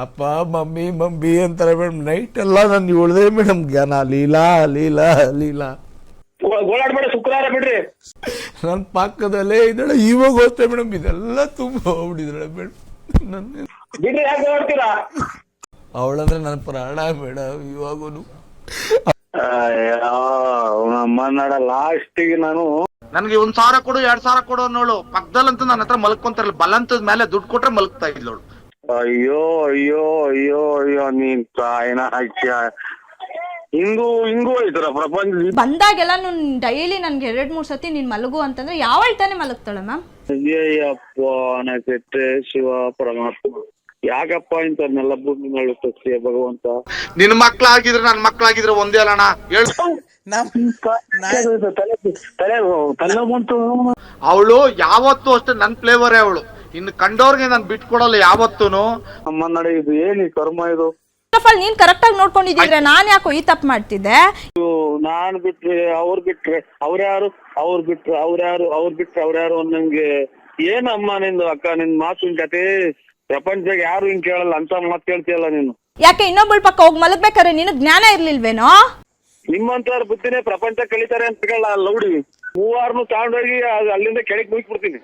ಅಪ್ಪ mummy mummy ಅಂತಾರೆ madam. Night ಎಲ್ಲ ನಾನು ಹೇಳ್ದೆ ಮೇಡಮ್, ಜ್ಞಾನ ಲೀಲಾ ಲೀಲಾ ಲೀಲಾ. ಗೋಳಾಡ್ಬೇಡ, ಶುಕ್ರವಾರ ಬಿಡ್ರಿ. ನನ್ನ ಪಕ್ಕದಲ್ಲೇ ಇದ್ದಾಳೆ, ಇವಾಗ ಹೋಗ್ತೇವೆ ಮೇಡಮ್. ಇದೆಲ್ಲ ತುಂಬ ಹೋಗ್ಬಿಟ್ಟಿದ್ದಾಳೆ ಮೇಡಮ್. ನನ್ನ ಬಿಡ್ರಿ, ಯಾಕೆ ಗೋಳಾಡ್ತೀರಾ? ಅವಳಂದ್ರೆ ನನ್ನ ಪ್ರಾಣ ಮೇಡಮ್ ಇವಾಗೂ. ಅಮ್ಮ ನಡ ಲಾಸ್ಟಿಗೆ ನಾನು ನನ್ಗೆ 1,000 ಕೊಡು 2,000 ಕೊಡು ಅನ್ನೋಳು ಪಕ್ಕದಲ್ಲಂತೂ ನನ್ನ ಹತ್ರ ಮಲ್ಕೊಂತಾರಲ್ಲ, ಬಲಂತದ ಮೇಲೆ ದುಡ್ಡು ಕೊಟ್ರೆ ಮಲ್ಕ್ತಾ ಇದ್ಲೋಳು. ಅಯ್ಯೋ ಅಯ್ಯೋ ಅಯ್ಯೋ ಅಯ್ಯೋ, ನೀನ್ ತಾಯಿನ ಹಾಕ್ಯ. ಹಿಂಗೂ ಐತರ ಪ್ರಪಂಚ. ಬಂದಾಗೆಲ್ಲ ಡೈಲಿ ನನ್ಗೆ 2-3 ಸತಿ ನೀನ್ ಮಲಗು ಅಂತಂದ್ರೆ ಯಾವಳ್ ತಾನೇ ಮಲಗ್ತಾಳೆ ಮ್ಯಾಮ್? ಅಯ್ಯಪ್ಪ ನಕ್ಕೆ ಶಿವ ಪರಮಾತ್ಮ, ಯಾಕಪ್ಪ ಇಂಥವ್ರನ್ನೆಲ್ಲ ಭೂಮಿ ಮೇಲೆ ಸಸ್ಯ ಭಗವಂತ. ನಿನ್ ಮಕ್ಳಾಗಿದ್ರೆ ನನ್ ಮಕ್ಳಾಗಿದ್ರೆ ಒಂದೇ ಅಲ್ಲಣ್ಣ ಹೇಳು. ತಲೆ ಬಂತು. ಅವಳು ಯಾವತ್ತೂ ಅಷ್ಟೇ ನನ್ ಫ್ಲೇವರೇ ಅವಳು. ಇನ್ನು ಕಂಡೋರ್ಗೆ ನಾನು ಬಿಟ್ಕೊಡಲ್ಲ ಯಾವತ್ತೂನು. ಅಮ್ಮ ನಡೆ, ಇದು ಏನಿ ಕರ್ಮ ಇದು? ನೀನ್ ಕರೆಕ್ಟ್ ಆಗಿ ನೋಡ್ಕೊಂಡಿದ್ರೆ ನಾನ್ ಯಾಕೋ ಈ ತಪ್ಪು ಮಾಡ್ತಿದ್ದೆ? ನಾನ್ ಬಿಟ್ರೆ ಅವ್ರ್ ಬಿಟ್ರೆ ಅವ್ರ್ಯಾರು, ಅವ್ರ್ ಬಿಟ್ರೆ ಅವ್ರ್ಯಾರು ಅನ್ನಂಗೆ. ಏನಮ್ಮ ನಿಂದು ಅಕ್ಕ, ನಿನ್ ಮಾತಿನ ಕತೆ ಪ್ರಪಂಚದಾಗ ಯಾರು ಹಿಂಗ್ ಕೇಳಲ್ಲ ಅಂತ ಮಾತು ಕೇಳ್ತೀಯಲ್ಲ ನೀನು. ಯಾಕೆ ಇನ್ನೊಬ್ಬಳ ಪಕ್ಕ ಹೋಗಿ ಮಲಗ್ಬೇಕಾದ್ರೆ ನಿನ್ ಜ್ಞಾನ ಇರ್ಲಿಲ್ವೇನೋ? ನಿಮ್ಮಂತವ್ರ ಬುದ್ಧಿನೇ ಪ್ರಪಂಚ ಕಲಿತಾರೆ ಅಂತ ಹೇಳ ಲೌಡಿ. 3-6 ತಗೊಂಡೋಗಿ ಅಲ್ಲಿಂದ ಕೆಳಗೆ ಮುಗಿಸ್ಬಿಡ್ತೀನಿ.